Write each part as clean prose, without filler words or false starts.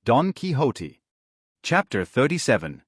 Don Quixote. Chapter 37.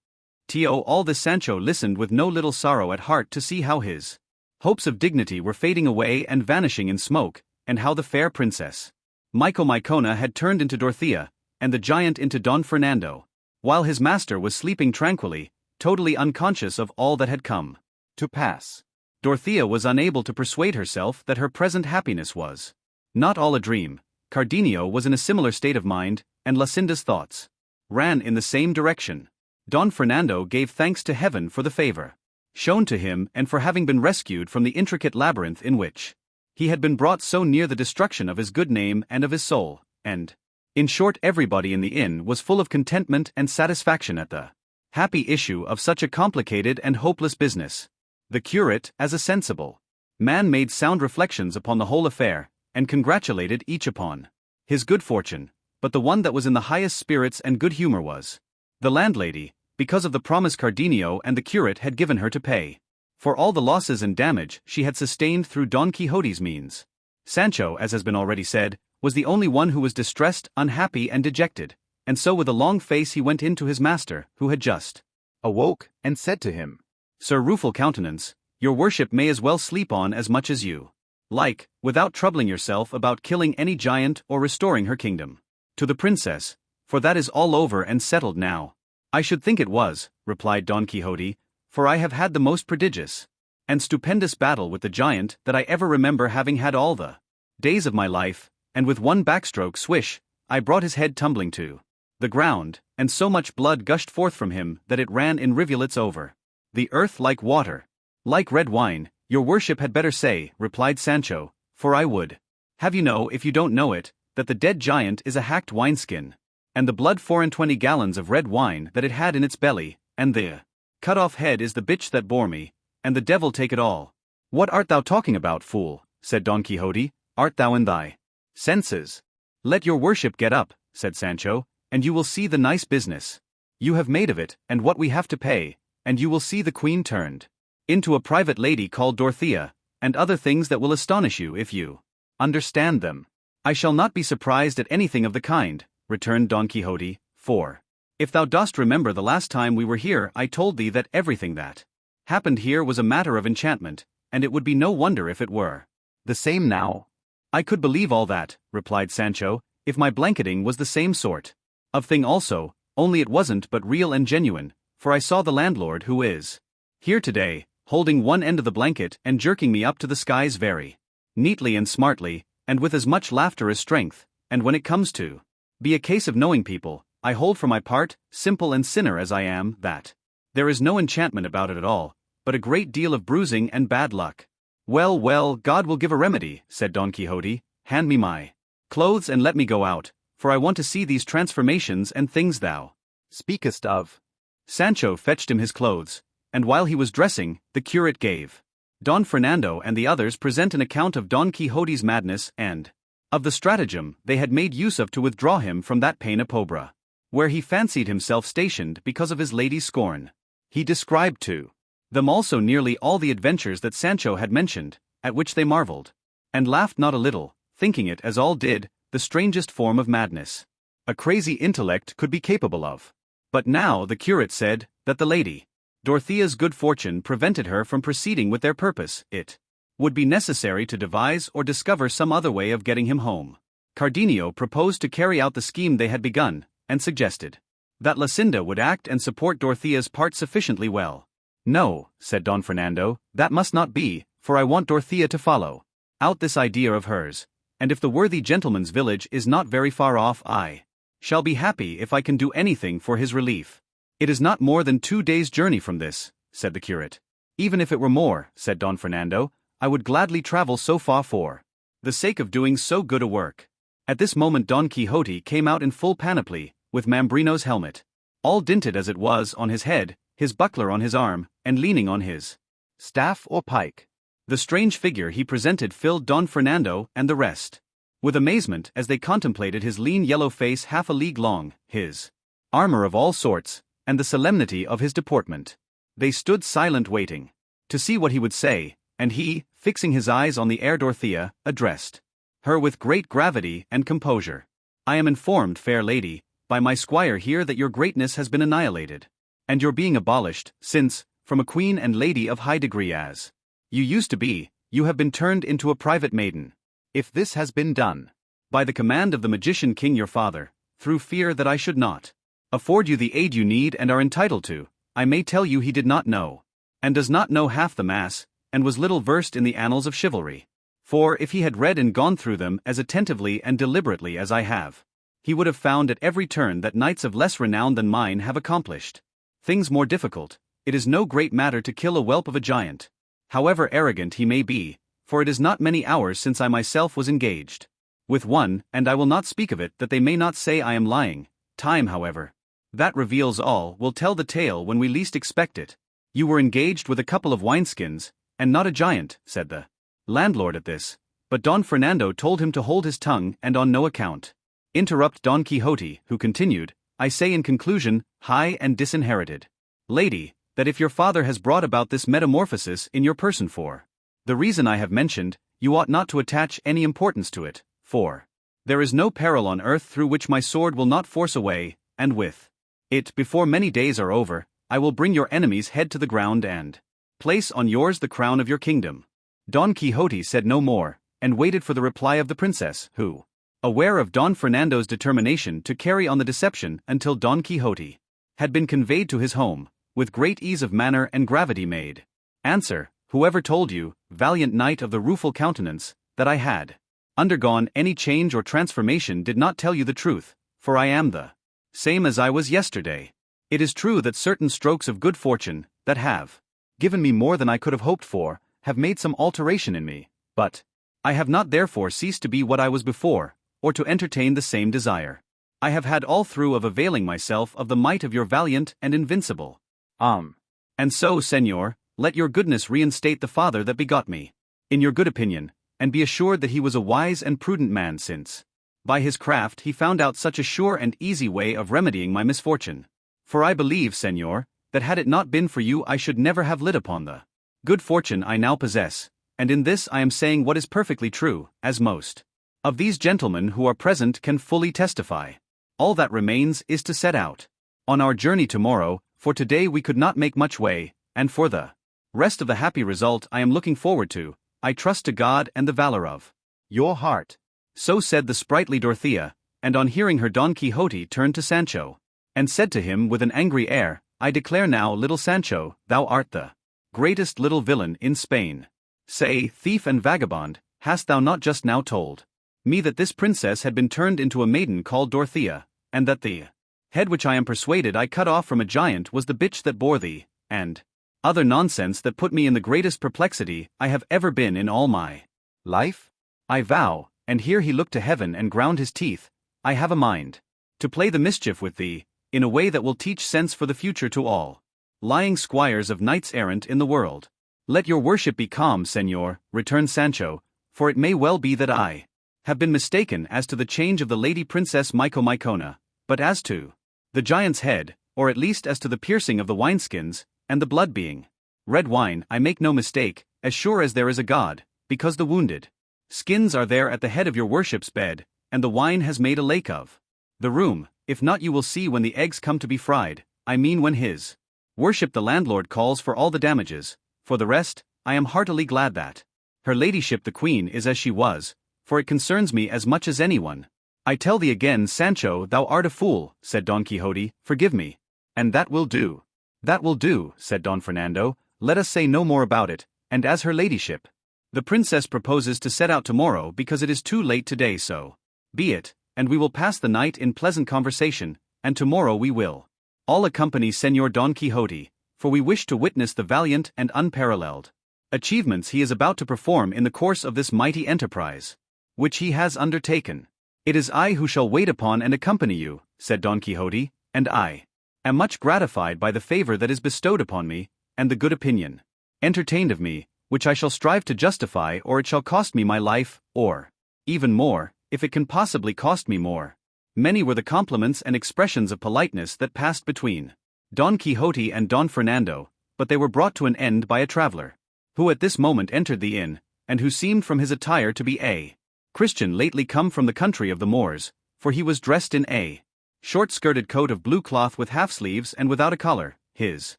All this Sancho listened with no little sorrow at heart to see how his hopes of dignity were fading away and vanishing in smoke, and how the fair princess Mycona had turned into Dorothea, and the giant into Don Fernando, while his master was sleeping tranquilly, totally unconscious of all that had come to pass. Dorothea was unable to persuade herself that her present happiness was not all a dream. Cardenio was in a similar state of mind, and Luscinda's thoughts ran in the same direction. Don Fernando gave thanks to heaven for the favor shown to him and for having been rescued from the intricate labyrinth in which he had been brought so near the destruction of his good name and of his soul, and, in short, everybody in the inn was full of contentment and satisfaction at the happy issue of such a complicated and hopeless business. The curate, as a sensible man, made sound reflections upon the whole affair, and congratulated each upon his good fortune, but the one that was in the highest spirits and good humor was the landlady, because of the promise Cardenio and the curate had given her to pay for all the losses and damage she had sustained through Don Quixote's means. Sancho, as has been already said, was the only one who was distressed, unhappy and dejected, and so with a long face he went in to his master, who had just awoke, and said to him, "Sir Rueful Countenance, your worship may as well sleep on as much as you like, without troubling yourself about killing any giant or restoring her kingdom to the princess, for that is all over and settled now." "I should think it was," replied Don Quixote, "for I have had the most prodigious and stupendous battle with the giant that I ever remember having had all the days of my life, and with one backstroke, swish, I brought his head tumbling to the ground, and so much blood gushed forth from him that it ran in rivulets over the earth like water, like red wine." "Your worship had better say," replied Sancho, "for I would have you know, if you don't know it, that the dead giant is a hacked wineskin, and the blood 24 gallons of red wine that it had in its belly, and the cut off head is the bitch that bore me, and the devil take it all." "What art thou talking about, fool?" said Don Quixote. "Art thou in thy senses?" "Let your worship get up," said Sancho, "and you will see the nice business you have made of it, and what we have to pay, and you will see the queen turned into a private lady called Dorothea, and other things that will astonish you if you understand them." "I shall not be surprised at anything of the kind," returned Don Quixote, "for if thou dost remember the last time we were here I told thee that everything that happened here was a matter of enchantment, and it would be no wonder if it were the same now." "I could believe all that," replied Sancho, "if my blanketing was the same sort of thing also, only it wasn't but real and genuine, for I saw the landlord, who is here today, holding one end of the blanket and jerking me up to the skies very neatly and smartly, and with as much laughter as strength, and when it comes to be a case of knowing people, I hold for my part, simple and sinner as I am, that there is no enchantment about it at all, but a great deal of bruising and bad luck." "Well, well, God will give a remedy," said Don Quixote. "Hand me my clothes and let me go out, for I want to see these transformations and things thou speakest of." Sancho fetched him his clothes, and while he was dressing, the curate gave Don Fernando and the others present an account of Don Quixote's madness and of the stratagem they had made use of to withdraw him from that pena pobra, where he fancied himself stationed because of his lady's scorn. He described to them also nearly all the adventures that Sancho had mentioned, at which they marveled, and laughed not a little, thinking it, as all did, the strangest form of madness a crazy intellect could be capable of. But now the curate said that the lady Dorothea's good fortune prevented her from proceeding with their purpose. It would be necessary to devise or discover some other way of getting him home. Cardenio proposed to carry out the scheme they had begun, and suggested that Luscinda would act and support Dorothea's part sufficiently well. "No," said Don Fernando, "that must not be, for I want Dorothea to follow out this idea of hers, and if the worthy gentleman's village is not very far off, I shall be happy if I can do anything for his relief." "It is not more than 2 days' journey from this," said the curate. "Even if it were more," said Don Fernando, "I would gladly travel so far for the sake of doing so good a work." At this moment Don Quixote came out in full panoply, with Mambrino's helmet, all dinted as it was, on his head, his buckler on his arm, and leaning on his staff or pike. The strange figure he presented filled Don Fernando and the rest with amazement as they contemplated his lean yellow face half a league long, his armor of all sorts, and the solemnity of his deportment. They stood silent, waiting to see what he would say, and he, fixing his eyes on the air Dorothea, addressed her with great gravity and composure. "I am informed, fair lady, by my squire here that your greatness has been annihilated. And your being abolished, since, from a queen and lady of high degree as you used to be, you have been turned into a private maiden. If this has been done by the command of the magician king your father, through fear that I should not afford you the aid you need and are entitled to, I may tell you he did not know, and does not know half the mass, and was little versed in the annals of chivalry. For if he had read and gone through them as attentively and deliberately as I have, he would have found at every turn that knights of less renown than mine have accomplished things more difficult. It is no great matter to kill a whelp of a giant, however arrogant he may be, for it is not many hours since I myself was engaged with one, and I will not speak of it that they may not say I am lying. Time, however, that reveals all, will tell the tale when we least expect it. You were engaged with a couple of wineskins, and not a giant, said the landlord at this, but Don Fernando told him to hold his tongue and on no account interrupt Don Quixote, who continued, I say in conclusion, high and disinherited lady, that if your father has brought about this metamorphosis in your person for the reason I have mentioned, you ought not to attach any importance to it, for there is no peril on earth through which my sword will not force away, and with it, before many days are over, I will bring your enemy's head to the ground and place on yours the crown of your kingdom. Don Quixote said no more, and waited for the reply of the princess, who, aware of Don Fernando's determination to carry on the deception until Don Quixote had been conveyed to his home, with great ease of manner and gravity made answer, whoever told you, valiant knight of the rueful countenance, that I had undergone any change or transformation did not tell you the truth, for I am the same as I was yesterday. It is true that certain strokes of good fortune, that have given me more than I could have hoped for, have made some alteration in me, but I have not therefore ceased to be what I was before, or to entertain the same desire I have had all through of availing myself of the might of your valiant and invincible. And so, Señor, let your goodness reinstate the father that begot me in your good opinion, and be assured that he was a wise and prudent man, since by his craft he found out such a sure and easy way of remedying my misfortune. For I believe, Señor, that had it not been for you I should never have lit upon the good fortune I now possess, and in this I am saying what is perfectly true, as most of these gentlemen who are present can fully testify. All that remains is to set out on our journey tomorrow, for today we could not make much way, and for the rest of the happy result I am looking forward to, I trust to God and the valor of your heart. So said the sprightly Dorothea, and on hearing her Don Quixote turned to Sancho, and said to him with an angry air, I declare now, little Sancho, thou art the greatest little villain in Spain. Say, thief and vagabond, hast thou not just now told me that this princess had been turned into a maiden called Dorothea, and that the head which I am persuaded I cut off from a giant was the bitch that bore thee, and other nonsense that put me in the greatest perplexity I have ever been in all my life? I vow, and here he looked to heaven and ground his teeth, I have a mind to play the mischief with thee, in a way that will teach sense for the future to all lying squires of knights errant in the world. Let your worship be calm, Señor, returned Sancho, for it may well be that I have been mistaken as to the change of the lady princess Micomicona, but as to the giant's head, or at least as to the piercing of the wineskins, and the blood being red wine, I make no mistake, as sure as there is a God, because the wounded skins are there at the head of your worship's bed, and the wine has made a lake of the room. If not, you will see when the eggs come to be fried, I mean when his worship the landlord calls for all the damages. For the rest, I am heartily glad that her ladyship the queen is as she was, for it concerns me as much as anyone. I tell thee again, Sancho, thou art a fool, said Don Quixote, forgive me. And that will do. That will do, said Don Fernando, let us say no more about it, and as her ladyship the princess proposes to set out tomorrow because it is too late today, so be it, and we will pass the night in pleasant conversation, and tomorrow we will all accompany Señor Don Quixote, for we wish to witness the valiant and unparalleled achievements he is about to perform in the course of this mighty enterprise, which he has undertaken. It is I who shall wait upon and accompany you, said Don Quixote, and I am much gratified by the favor that is bestowed upon me, and the good opinion entertained of me, which I shall strive to justify, or it shall cost me my life, or even more, if it can possibly cost me more. Many were the compliments and expressions of politeness that passed between Don Quixote and Don Fernando, but they were brought to an end by a traveler, who at this moment entered the inn, and who seemed from his attire to be a Christian lately come from the country of the Moors, for he was dressed in a short-skirted coat of blue cloth with half-sleeves and without a collar, his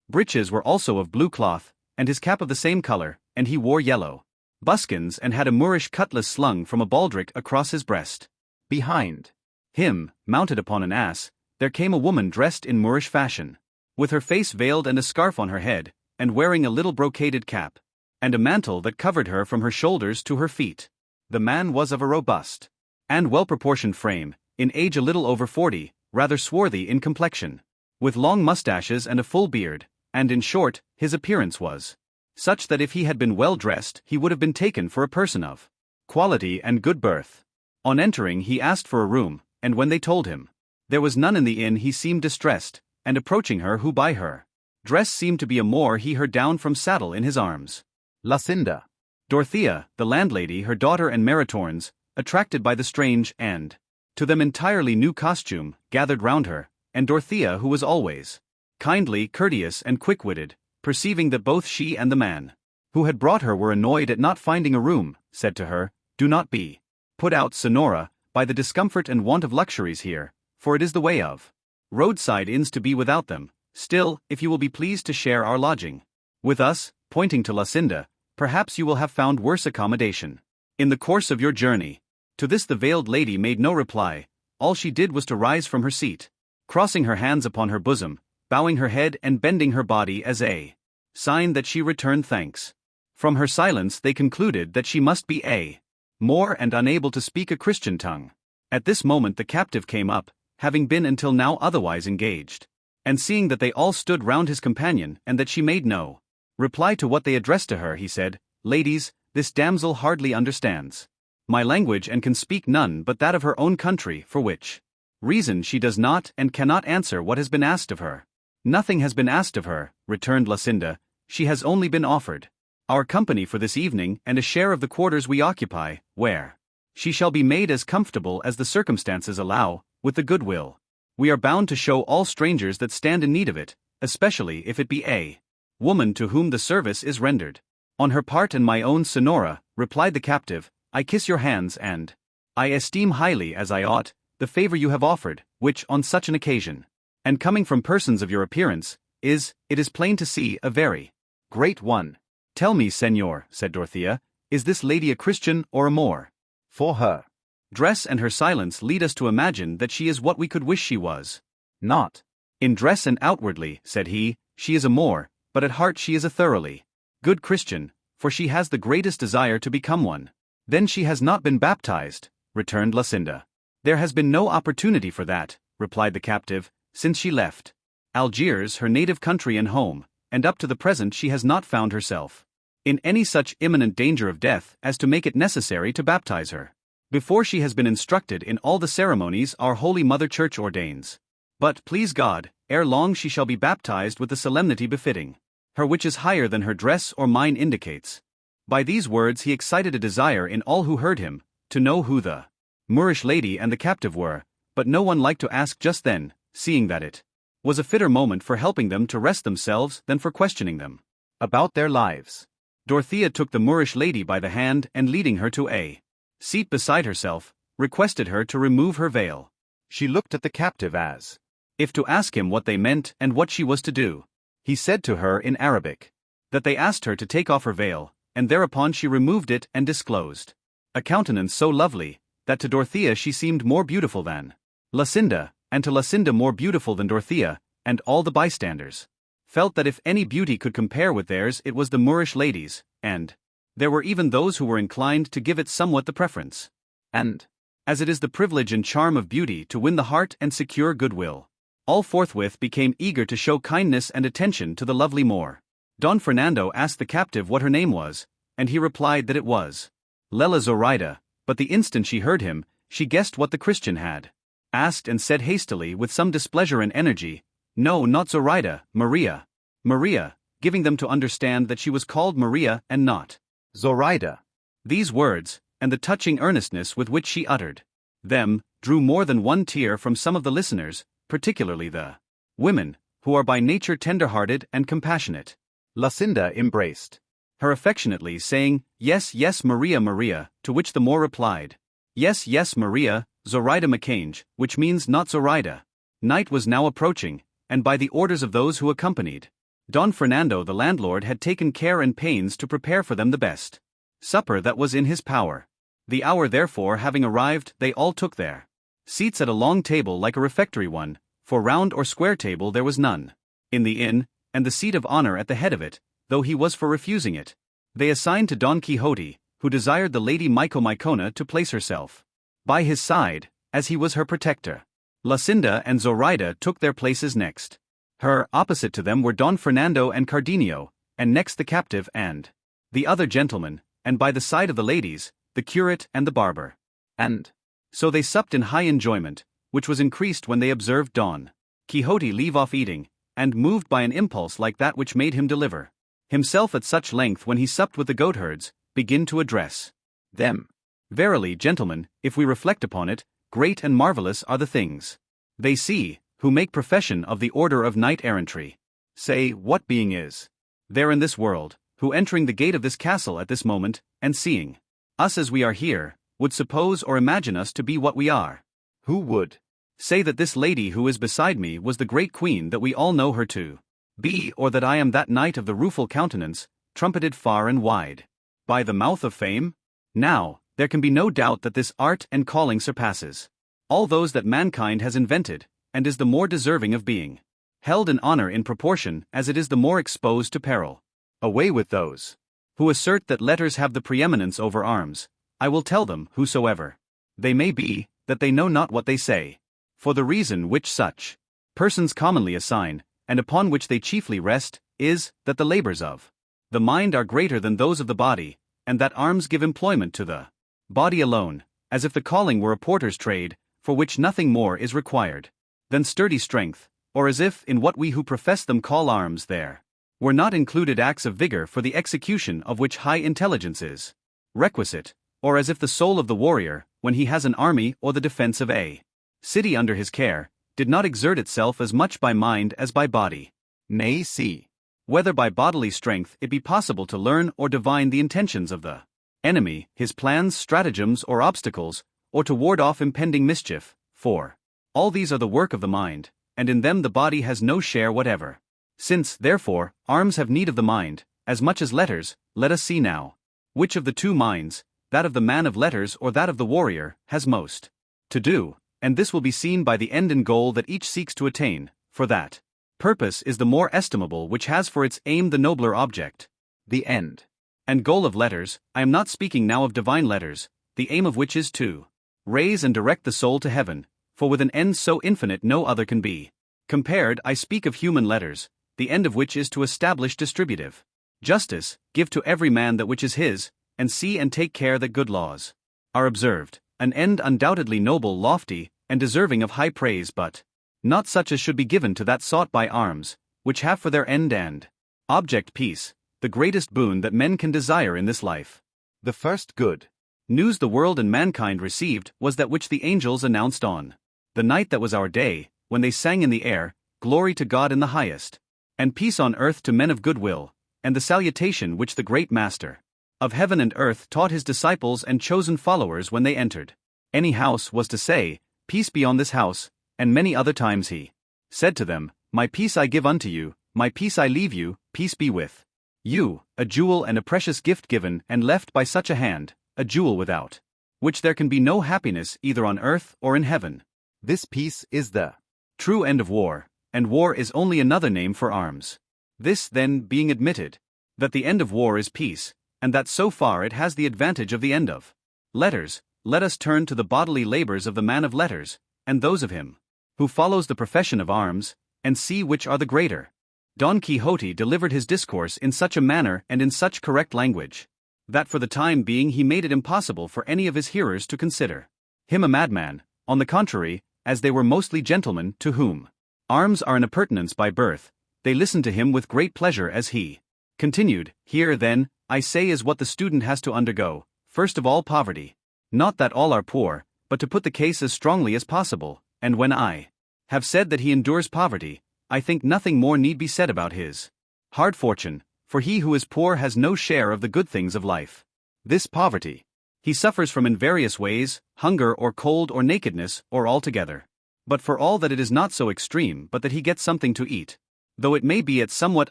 breeches were also of blue cloth, and his cap of the same color, and he wore yellow buskins and had a Moorish cutlass slung from a baldric across his breast. Behind him, mounted upon an ass, there came a woman dressed in Moorish fashion, with her face veiled and a scarf on her head, and wearing a little brocaded cap, and a mantle that covered her from her shoulders to her feet. The man was of a robust and well-proportioned frame, in age a little over 40, rather swarthy in complexion, with long mustaches and a full beard, and in short, his appearance was such that if he had been well dressed he would have been taken for a person of quality and good birth. On entering he asked for a room, and when they told him there was none in the inn he seemed distressed, and approaching her who by her dress seemed to be a Moor he her down from saddle in his arms. Lucinda, Dorothea, the landlady, her daughter and Maritornes, attracted by the strange and to them entirely new costume, gathered round her, and Dorothea, who was always kindly, courteous and quick-witted, perceiving that both she and the man who had brought her were annoyed at not finding a room, said to her, "Do not be put out, Senora, by the discomfort and want of luxuries here, for it is the way of roadside inns to be without them. Still, if you will be pleased to share our lodging with us," pointing to Lucinda, "perhaps you will have found worse accommodation in the course of your journey." To this the veiled lady made no reply. All she did was to rise from her seat, crossing her hands upon her bosom, bowing her head and bending her body as a sign that she returned thanks. From her silence they concluded that she must be a Moor and unable to speak a Christian tongue. At this moment the captive came up, having been until now otherwise engaged, and seeing that they all stood round his companion and that she made no reply to what they addressed to her, he said, "Ladies, this damsel hardly understands my language and can speak none but that of her own country, for which reason she does not and cannot answer what has been asked of her." "Nothing has been asked of her," returned Lucinda, "she has only been offered our company for this evening and a share of the quarters we occupy, where she shall be made as comfortable as the circumstances allow, with the goodwill we are bound to show all strangers that stand in need of it, especially if it be a woman to whom the service is rendered." "On her part and my own, Senora," replied the captive, "I kiss your hands and I esteem highly, as I ought, the favor you have offered, which, on such an occasion, and coming from persons of your appearance, it is plain to see, a very great one." "Tell me, Senor," said Dorothea, "is this lady a Christian or a Moor? For her dress and her silence lead us to imagine that she is what we could wish she was not." "In dress and outwardly," said he, "she is a Moor, but at heart she is a thoroughly good Christian, for she has the greatest desire to become one." "Then she has not been baptized," returned Lucinda. "There has been no opportunity for that," replied the captive, "since she left Algiers, her native country and home, and up to the present she has not found herself in any such imminent danger of death as to make it necessary to baptize her, before she has been instructed in all the ceremonies our Holy Mother Church ordains. But, please God, ere long she shall be baptized with the solemnity befitting her, which is higher than her dress or mine indicates." By these words he excited a desire in all who heard him, to know who the Moorish lady and the captive were, but no one liked to ask just then, seeing that it was a fitter moment for helping them to rest themselves than for questioning them about their lives. Dorothea took the Moorish lady by the hand and leading her to a seat beside herself, requested her to remove her veil. She looked at the captive as if to ask him what they meant and what she was to do. He said to her in Arabic that they asked her to take off her veil, and thereupon she removed it and disclosed a countenance so lovely, that to Dorothea she seemed more beautiful than Lucinda, and to Lucinda more beautiful than Dorothea, and all the bystanders felt that if any beauty could compare with theirs it was the Moorish lady's, and there were even those who were inclined to give it somewhat the preference. And as it is the privilege and charm of beauty to win the heart and secure goodwill, all forthwith became eager to show kindness and attention to the lovely Moor. Don Fernando asked the captive what her name was, and he replied that it was Lela Zoraida, but the instant she heard him, she guessed what the Christian had asked and said hastily with some displeasure and energy, "No, not Zoraida, Maria." Maria, giving them to understand that she was called Maria and not Zoraida. These words, and the touching earnestness with which she uttered them, drew more than one tear from some of the listeners, particularly the women, who are by nature tender-hearted and compassionate. Lucinda embraced her affectionately, saying, "Yes, yes, Maria, Maria," to which the Moor replied, "Yes, yes, Maria, Zoraida Macange," which means not Zoraida. Night was now approaching, and by the orders of those who accompanied Don Fernando the landlord had taken care and pains to prepare for them the best supper that was in his power. The hour therefore having arrived, they all took their seats at a long table like a refectory one, for round or square table there was none in the inn, and the seat of honor at the head of it, though he was for refusing it, they assigned to Don Quixote, who desired the lady Micomicona to place herself by his side, as he was her protector. Lucinda and Zoraida took their places next her. Opposite to them were Don Fernando and Cardenio, and next the captive and the other gentlemen, and by the side of the ladies, the curate and the barber. And so they supped in high enjoyment, which was increased when they observed Don Quixote leave off eating, and moved by an impulse like that which made him deliver himself at such length when he supped with the goatherds, begin to address them. Verily, gentlemen, if we reflect upon it, great and marvelous are the things they see, who make profession of the order of knight-errantry. Say, what being is there in this world, who entering the gate of this castle at this moment, and seeing us as we are here, would suppose or imagine us to be what we are? Who would say that this lady who is beside me was the great queen that we all know her to be, or that I am that knight of the rueful countenance, trumpeted far and wide by the mouth of fame? Now, there can be no doubt that this art and calling surpasses all those that mankind has invented, and is the more deserving of being held in honor in proportion as it is the more exposed to peril. Away with those who assert that letters have the preeminence over arms. I will tell them, whosoever they may be, that they know not what they say. For the reason which such persons commonly assign, and upon which they chiefly rest, is, that the labors of the mind are greater than those of the body, and that arms give employment to the body alone, as if the calling were a porter's trade, for which nothing more is required than sturdy strength, or as if in what we who profess them call arms there were not included acts of vigor for the execution of which high intelligence is requisite, or as if the soul of the warrior, when he has an army or the defense of a city under his care, did not exert itself as much by mind as by body. Nay, see whether by bodily strength it be possible to learn or divine the intentions of the enemy, his plans, stratagems, or obstacles, or to ward off impending mischief, for all these are the work of the mind, and in them the body has no share whatever. Since, therefore, arms have need of the mind, as much as letters, let us see now which of the two minds, that of the man of letters or that of the warrior, has most to do, and this will be seen by the end and goal that each seeks to attain, for that purpose is the more estimable which has for its aim the nobler object. The end and goal of letters, I am not speaking now of divine letters, the aim of which is to raise and direct the soul to heaven, for with an end so infinite no other can be compared. I speak of human letters, the end of which is to establish distributive justice, give to every man that which is his, and see and take care that good laws are observed, an end undoubtedly noble, lofty, and deserving of high praise, but not such as should be given to that sought by arms, which have for their end and object peace, the greatest boon that men can desire in this life. The first good news the world and mankind received was that which the angels announced on the night that was our day, when they sang in the air, Glory to God in the highest, and peace on earth to men of good will, and the salutation which the great Master of heaven and earth taught his disciples and chosen followers when they entered any house was to say, Peace be on this house, and many other times he said to them, My peace I give unto you, my peace I leave you, peace be with you, a jewel and a precious gift given and left by such a hand, a jewel without which there can be no happiness either on earth or in heaven. This peace is the true end of war, and war is only another name for arms. This, then, being admitted, that the end of war is peace, and that so far it has the advantage of the end of letters, let us turn to the bodily labors of the man of letters, and those of him who follows the profession of arms, and see which are the greater. Don Quixote delivered his discourse in such a manner and in such correct language, that for the time being he made it impossible for any of his hearers to consider him a madman. On the contrary, as they were mostly gentlemen to whom arms are an appurtenance by birth, they listened to him with great pleasure as he continued. Here, then, I say is what the student has to undergo, first of all poverty. Not that all are poor, but to put the case as strongly as possible, and when I have said that he endures poverty, I think nothing more need be said about his hard fortune, for he who is poor has no share of the good things of life. This poverty he suffers from in various ways, hunger or cold or nakedness, or altogether. But for all that it is not so extreme, but that he gets something to eat, though it may be at somewhat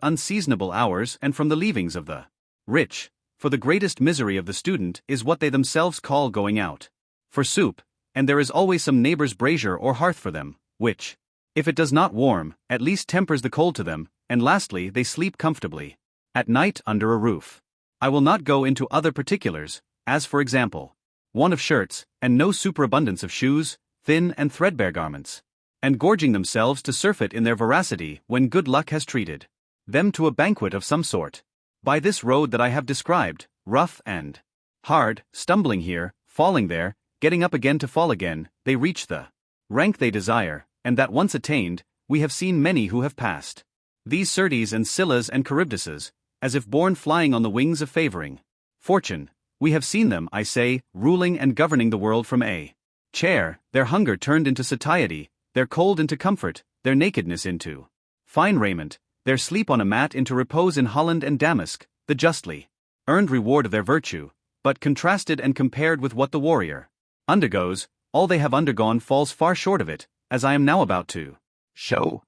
unseasonable hours and from the leavings of the rich, for the greatest misery of the student is what they themselves call going out for soup, and there is always some neighbor's brazier or hearth for them, which, if it does not warm, at least tempers the cold to them, and lastly they sleep comfortably at night under a roof. I will not go into other particulars, as for example, want of shirts, and no superabundance of shoes, thin and threadbare garments, and gorging themselves to surfeit in their voracity when good luck has treated them to a banquet of some sort. By this road that I have described, rough and hard, stumbling here, falling there, getting up again to fall again, they reach the rank they desire, and that once attained, we have seen many who have passed these Certes and Scyllas and Charybdises, as if born flying on the wings of favoring fortune. We have seen them, I say, ruling and governing the world from a chair, their hunger turned into satiety, their cold into comfort, their nakedness into fine raiment, their sleep on a mat into repose in Holland and Damask, the justly earned reward of their virtue, but contrasted and compared with what the warrior undergoes, all they have undergone falls far short of it, as I am now about to show.